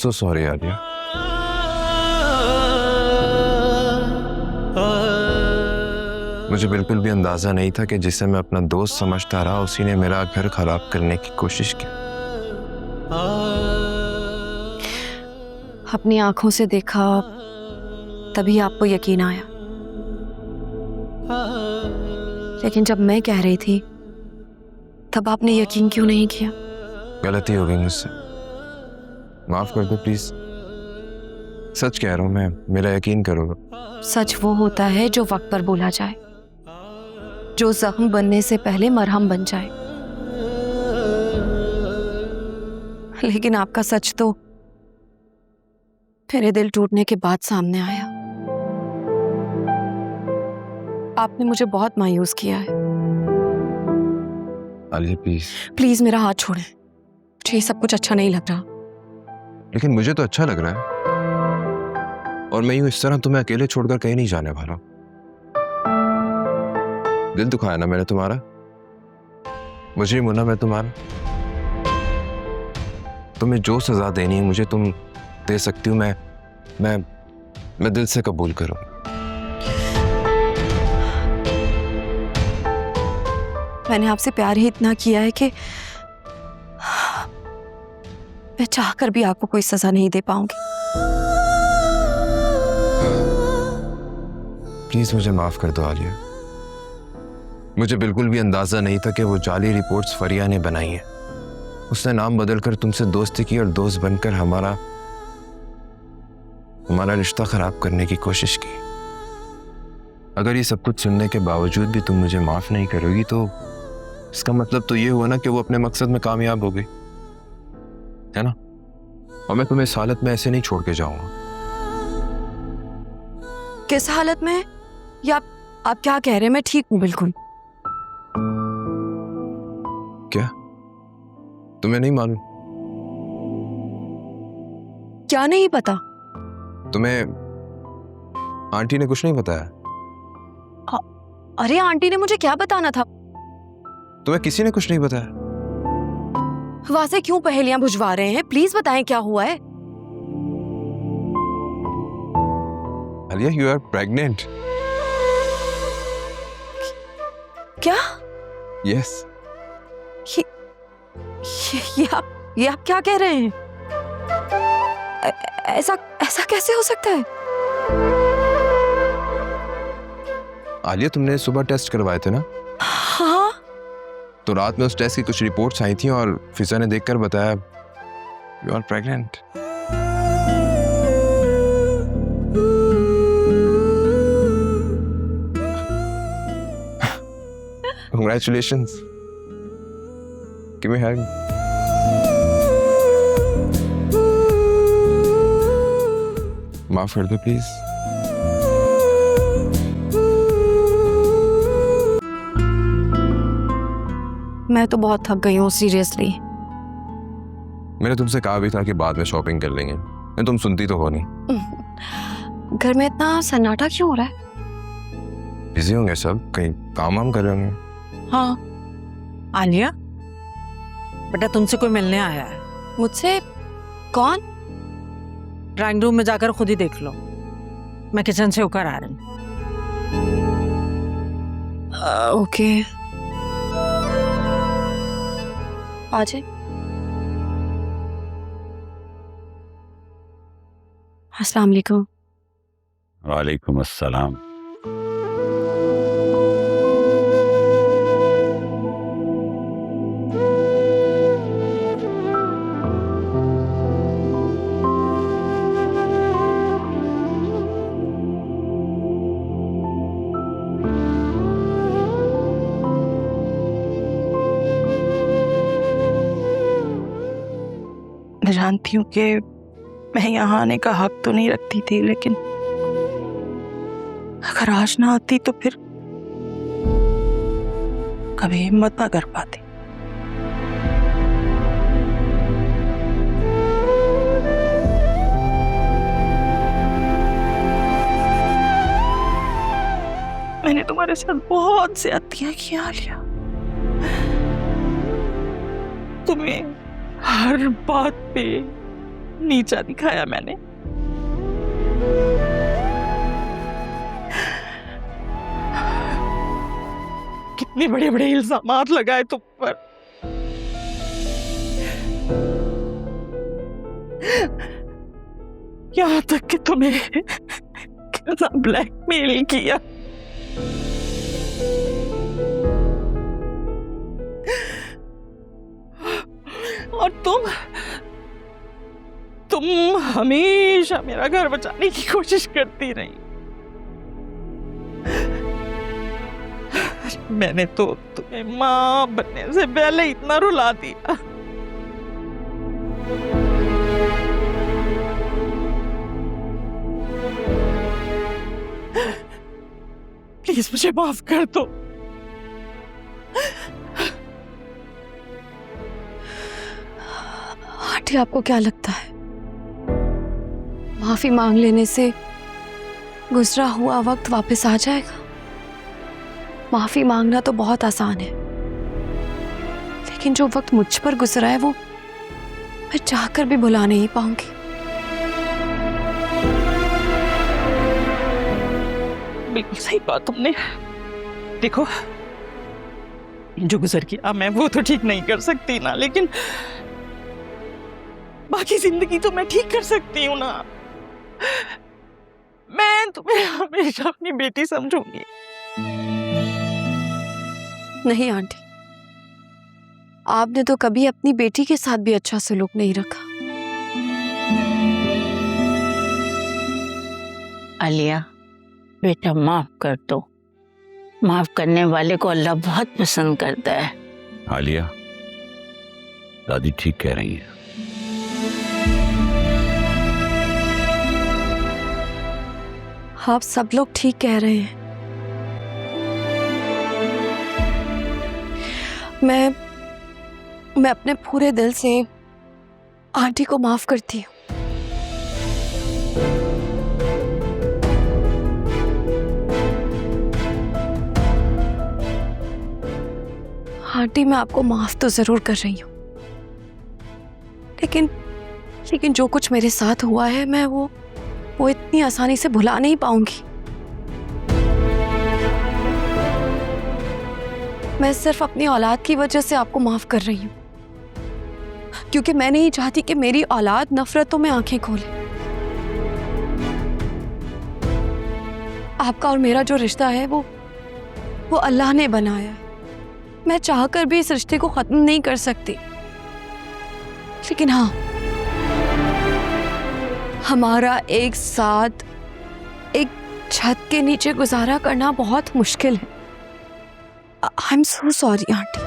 So sorry Alia. मुझे बिल्कुल भी अंदाजा नहीं था कि जिसे मैं अपना दोस्त समझता रहा उसी ने मेरा घर खराब करने की कोशिश की। अपनी आंखों से देखा तभी आपको यकीन आया, लेकिन जब मैं कह रही थी तब आपने यकीन क्यों नहीं किया? गलती हो गई मुझसे, माफ कर दो प्लीज। सच कह रहा हूं मैं, मेरा यकीन करो। सच वो होता है जो वक्त पर बोला जाए, जो जख्म बनने से पहले मरहम बन जाए। लेकिन आपका सच तो मेरे दिल टूटने के बाद सामने आया। आपने मुझे बहुत मायूस किया है। आलिया प्लीज। प्लीज मेरा हाथ छोड़ें, मुझे ये सब कुछ अच्छा नहीं लग रहा। लेकिन मुझे तो अच्छा लग रहा है, और मैं यूं इस तरह तुम्हें अकेले छोड़कर कहीं नहीं जाने वाला। दिल दुखाया ना मैंने तुम्हारा, मुझे मुना मैं तुम्हारा। तुम्हें जो सजा देनी है मुझे तुम दे सकती हो, मैं दिल से कबूल करूं। मैंने आपसे प्यार ही इतना किया है कि मैं चाहकर भी आपको कोई सजा नहीं दे पाऊंगी। प्लीज मुझे माफ कर दो आलिया। मुझे बिल्कुल भी अंदाजा नहीं था कि वो जाली रिपोर्ट्स फरिया ने बनाई हैं। उसने नाम बदलकर तुमसे दोस्ती की और दोस्त बनकर हमारा रिश्ता खराब करने की कोशिश की। अगर ये सब कुछ सुनने के बावजूद भी तुम मुझे माफ नहीं करोगी तो इसका मतलब तो ये हुआ ना कि वो अपने मकसद में कामयाब हो गई, है ना? और मैं तुम्हें इस हालत में ऐसे नहीं छोड़ के जाऊंगा। किस हालत में? या आप क्या कह रहे हैं? मैं ठीक हूं बिल्कुल। क्या तुम्हें नहीं मालूम? क्या नहीं पता? तुम्हें आंटी ने कुछ नहीं बताया? अरे आंटी ने मुझे क्या बताना था? तुम्हें किसी ने कुछ नहीं बताया? वहां से क्यों पहेलियां बुझवा रहे हैं? प्लीज बताएं क्या हुआ है। Aliya you are pregnant. क्या? यस। ये आप क्या कह रहे हैं? ऐसा कैसे हो सकता है? आलिया तुमने सुबह टेस्ट करवाए थे ना? हाँ। तो रात में उस टेस्ट की कुछ रिपोर्ट्स आई थी और फिजा ने देखकर बताया you are pregnant. Congratulations. Give me a hug. माफ कर दो प्लीज। मैं तो बहुत थक गई हूँ सीरियसली। मैंने तुमसे कहा भी था कि बाद में शॉपिंग कर लेंगे, नहीं तुम सुनती तो हो नहीं। घर में इतना सन्नाटा क्यों हो रहा है? बिजी होंगे सब, कहीं काम वाम कर रहे होंगे। हाँ आलिया बेटा तुमसे कोई मिलने आया है। मुझसे? कौन? ड्राइंग रूम में जाकर खुद ही देख लो, मैं किचन से होकर आ रही हूँ। ओके आ जाए। अस्सलाम वालेकुम। वालेकुम अस्सलाम। मैं जानती हूँ कि मैं यहाँ आने का हक तो नहीं रखती थी, लेकिन अगर आज ना आती तो फिर कभी हिम्मत ना कर पाती। मैंने तुम्हारे साथ बहुत ज्यादतियां की आलिया। तुम्हें हर बात पे नीचा दिखाया मैंने। कितने बड़े बड़े इल्जामात लगाए तुम पर। यहाँ तक कि तुम्हें कितना ब्लैकमेल किया। और तुम हमेशा मेरा घर बचाने की कोशिश करती रही। मैंने तो तुम्हें माँ बनने से पहले इतना रुला दिया। प्लीज मुझे माफ कर दो। आंटी, आपको क्या लगता है माफी मांग लेने से गुजरा हुआ वक्त वापस आ जाएगा? माफी मांगना तो बहुत आसान है, लेकिन जो वक्त मुझ पर गुजरा है वो मैं चाहकर भी भुला नहीं पाऊंगी। बिल्कुल सही बात तुमने। देखो, जो गुजर गया मैं वो तो ठीक नहीं कर सकती ना, लेकिन बाकी जिंदगी तो मैं ठीक कर सकती हूँ ना। मैं तुम्हें हमेशा अपनी बेटी समझूंगी। नहीं आंटी, आपने तो कभी अपनी बेटी के साथ भी अच्छा सलूक नहीं रखा। आलिया बेटा, माफ कर दो। माफ करने वाले को अल्लाह बहुत पसंद करता है। आलिया, दादी ठीक कह रही है। आप सब लोग ठीक कह रहे हैं। मैं अपने पूरे दिल से आंटी को माफ करती हूँ। आंटी, मैं आपको माफ तो जरूर कर रही हूँ, लेकिन जो कुछ मेरे साथ हुआ है मैं वो इतनी आसानी से भुला नहीं पाऊंगी। मैं सिर्फ अपनी औलाद की वजह से आपको माफ कर रही हूँ, क्योंकि मैं नहीं चाहती कि मेरी औलाद नफरतों में आंखें खोले। आपका और मेरा जो रिश्ता है वो अल्लाह ने बनाया है। मैं चाहकर भी इस रिश्ते को खत्म नहीं कर सकती, लेकिन हाँ, हमारा एक साथ एक छत के नीचे गुजारा करना बहुत मुश्किल है। I am so sorry aunty.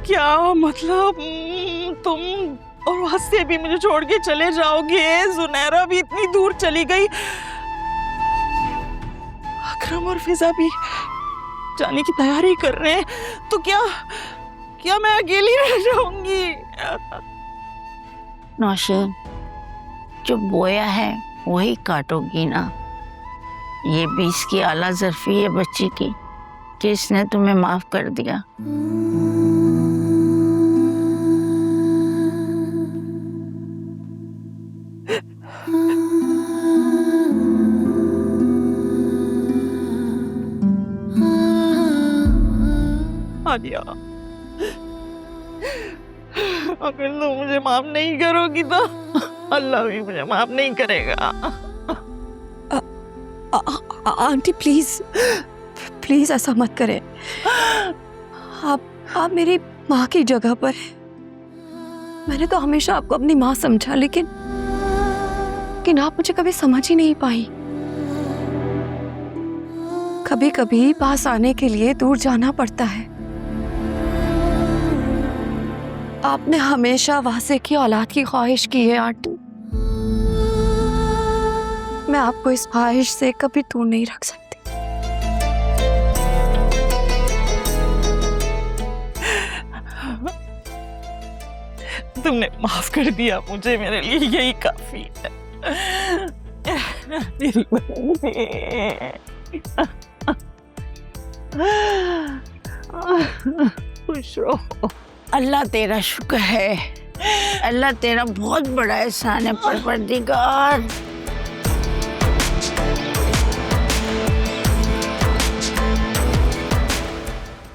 क्या मतलब तुम और वहां से भी मुझे छोड़ के चले जाओगे? जुनैरा भी इतनी दूर चली गई, अकरम और फिजा भी जाने की तैयारी कर रहे हैं, तो क्या मैं अकेली रह जाऊंगी? नौशीन, जो बोया है वही काटोगी ना। ये भी इसकी आला ज़र्फी है बच्ची की कि इसने तुम्हें माफ कर दिया। आलिया, अगर तुम मुझे माफ नहीं करोगी तो अल्लाह भी मुझे माफ नहीं करेगा। आंटी प्लीज ऐसा मत करें। आप मेरी माँ की जगह पर हैं। मैंने तो हमेशा आपको अपनी माँ समझा, लेकिन आप मुझे कभी समझ ही नहीं पाई। कभी कभी पास आने के लिए दूर जाना पड़ता है। आपने हमेशा वासे की औलाद की ख्वाहिश की है आंटी। मैं आपको इस ख्वाहिश से कभी दूर नहीं रख सकती। तुमने माफ कर दिया मुझे, मेरे लिए यही काफी है। मेरी बहन। खुश रहो। अल्लाह तेरा शुक्र है, अल्लाह तेरा बहुत बड़ा एहसान है परवरदिगार।